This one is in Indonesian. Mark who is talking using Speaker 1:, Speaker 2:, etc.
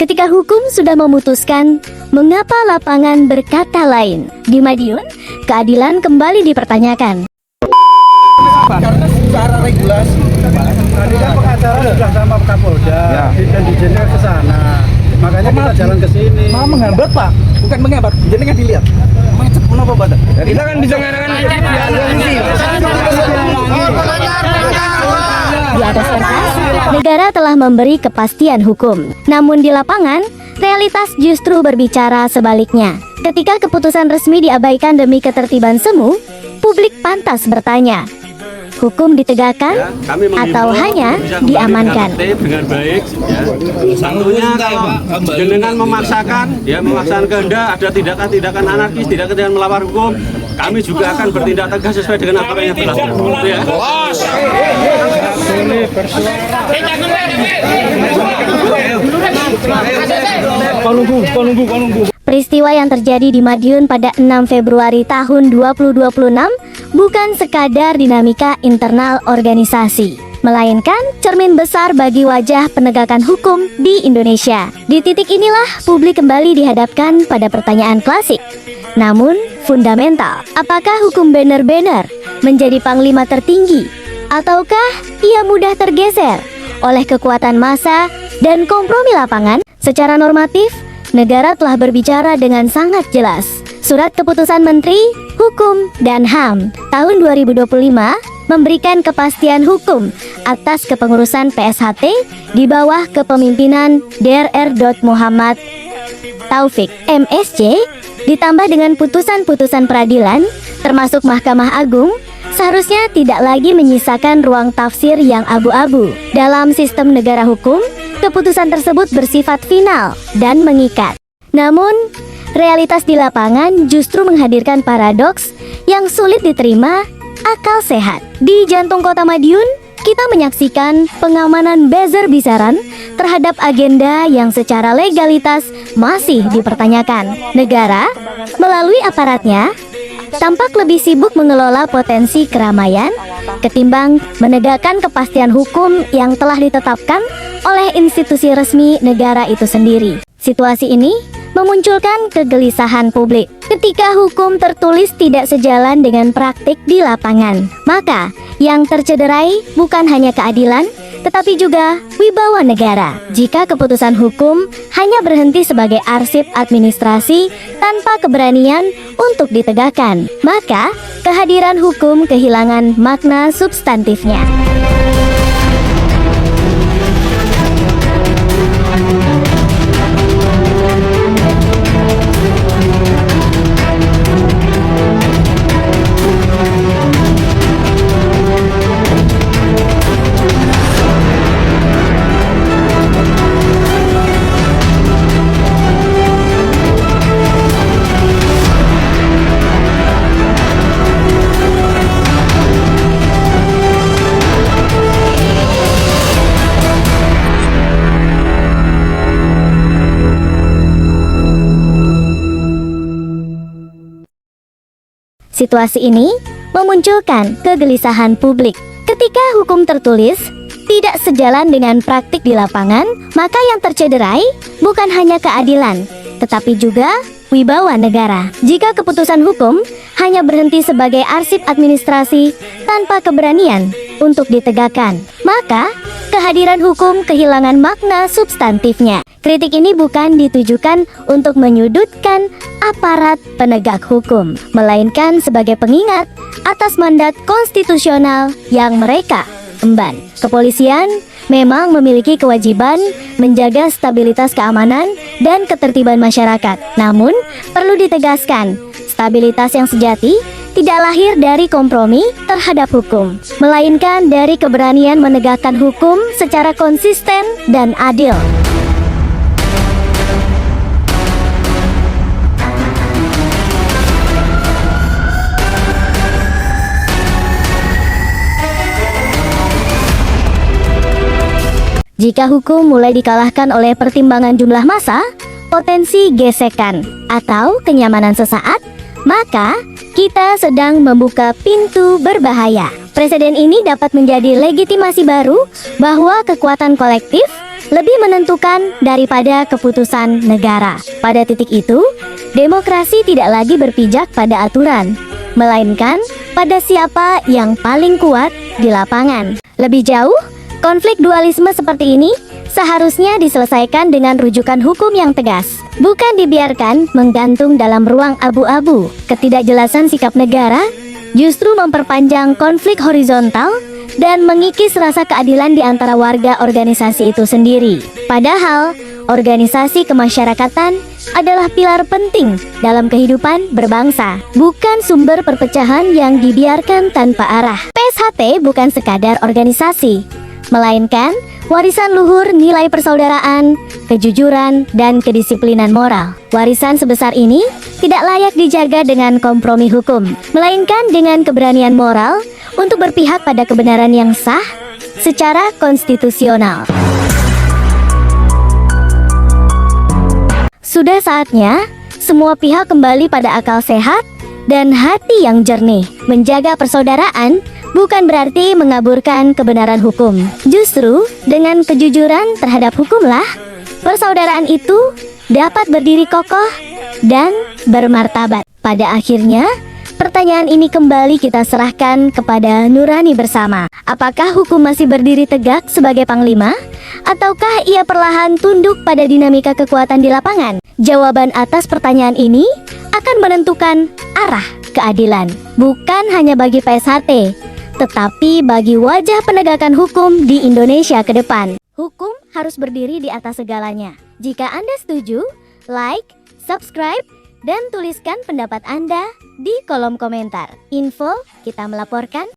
Speaker 1: Ketika hukum sudah memutuskan, mengapa lapangan berkata lain? Di Madiun, keadilan kembali dipertanyakan.
Speaker 2: Karena secara regulasi tadi kan pengacara sudah sama Kapolda dan izinnya ke sana, makanya kita jalan ke sini.
Speaker 3: Mau menghambat Pak, bukan menghambat, jadi nggak dilihat. Macet kenapa Pak?
Speaker 2: Kita kan bisa ngadakan
Speaker 1: Di atas kertas, negara telah memberi kepastian hukum. Namun di lapangan, realitas justru berbicara sebaliknya. Ketika keputusan resmi diabaikan demi ketertiban semu, publik pantas bertanya, hukum ditegakkan atau hanya diamankan?
Speaker 4: Dengan baik, ya. Satunya kalau dengan memaksakan kehendak, ada tindakan anarkis, tindakan melawan hukum, kami juga akan bertindak tegas sesuai dengan apa yang telah dilakukan. Ya.
Speaker 1: Peristiwa yang terjadi di Madiun pada 6 Februari tahun 2026 bukan sekadar dinamika internal organisasi, melainkan cermin besar bagi wajah penegakan hukum di Indonesia. Di titik inilah publik kembali dihadapkan pada pertanyaan klasik, namun fundamental. Apakah hukum benar-benar menjadi panglima tertinggi, ataukah ia mudah tergeser oleh kekuatan massa dan kompromi lapangan? Secara normatif, negara telah berbicara dengan sangat jelas. Surat Keputusan Menteri Hukum dan HAM tahun 2025 memberikan kepastian hukum atas kepengurusan PSHT di bawah kepemimpinan Dr. Muhammad Taufik MSc, ditambah dengan putusan-putusan peradilan termasuk Mahkamah Agung, seharusnya tidak lagi menyisakan ruang tafsir yang abu-abu. Dalam sistem negara hukum, keputusan tersebut bersifat final dan mengikat. Namun, realitas di lapangan justru menghadirkan paradoks yang sulit diterima akal sehat. Di jantung kota Madiun, kita menyaksikan pengamanan besar-besaran terhadap agenda yang secara legalitas masih dipertanyakan. Negara, melalui aparatnya, tampak lebih sibuk mengelola potensi keramaian ketimbang menegakkan kepastian hukum yang telah ditetapkan oleh institusi resmi negara itu sendiri. Situasi ini memunculkan kegelisahan publik. Ketika hukum tertulis tidak sejalan dengan praktik di lapangan, maka yang tercederai bukan hanya keadilan, tetapi juga wibawa negara. Jika keputusan hukum hanya berhenti sebagai arsip administrasi tanpa keberanian untuk ditegakkan, maka kehadiran hukum kehilangan makna substantifnya. Situasi ini memunculkan kegelisahan publik. Ketika hukum tertulis tidak sejalan dengan praktik di lapangan, maka yang tercederai bukan hanya keadilan, tetapi juga wibawa negara. Jika keputusan hukum hanya berhenti sebagai arsip administrasi tanpa keberanian untuk ditegakkan, maka kehadiran hukum kehilangan makna substantifnya. Kritik ini bukan ditujukan untuk menyudutkan aparat penegak hukum, melainkan sebagai pengingat atas mandat konstitusional yang mereka emban. Kepolisian memang memiliki kewajiban menjaga stabilitas keamanan dan ketertiban masyarakat. Namun, perlu ditegaskan, stabilitas yang sejati tidak lahir dari kompromi terhadap hukum, melainkan dari keberanian menegakkan hukum secara konsisten dan adil. Jika hukum mulai dikalahkan oleh pertimbangan jumlah massa, potensi gesekan, atau kenyamanan sesaat, maka kita sedang membuka pintu berbahaya. Presiden ini dapat menjadi legitimasi baru bahwa kekuatan kolektif lebih menentukan daripada keputusan negara. Pada titik itu, demokrasi tidak lagi berpijak pada aturan, melainkan pada siapa yang paling kuat di lapangan. Lebih jauh, konflik dualisme seperti ini seharusnya diselesaikan dengan rujukan hukum yang tegas, bukan dibiarkan menggantung dalam ruang abu-abu. Ketidakjelasan sikap negara justru memperpanjang konflik horizontal dan mengikis rasa keadilan di antara warga organisasi itu sendiri. Padahal, organisasi kemasyarakatan adalah pilar penting dalam kehidupan berbangsa, bukan sumber perpecahan yang dibiarkan tanpa arah. PSHT bukan sekadar organisasi, melainkan warisan luhur nilai persaudaraan, kejujuran, dan kedisiplinan moral. Warisan sebesar ini tidak layak dijaga dengan kompromi hukum, melainkan dengan keberanian moral untuk berpihak pada kebenaran yang sah secara konstitusional. Sudah saatnya semua pihak kembali pada akal sehat dan hati yang jernih. Menjaga persaudaraan bukan berarti mengaburkan kebenaran hukum. Justru dengan kejujuran terhadap hukumlah persaudaraan itu dapat berdiri kokoh dan bermartabat. Pada akhirnya, pertanyaan ini kembali kita serahkan kepada nurani bersama. Apakah hukum masih berdiri tegak sebagai panglima? Ataukah ia perlahan tunduk pada dinamika kekuatan di lapangan? Jawaban atas pertanyaan ini akan menentukan arah keadilan, bukan hanya bagi PSHT, tetapi bagi wajah penegakan hukum di Indonesia ke depan. Hukum harus berdiri di atas segalanya. Jika Anda setuju, like, subscribe, dan tuliskan pendapat Anda di kolom komentar. Info, kita melaporkan.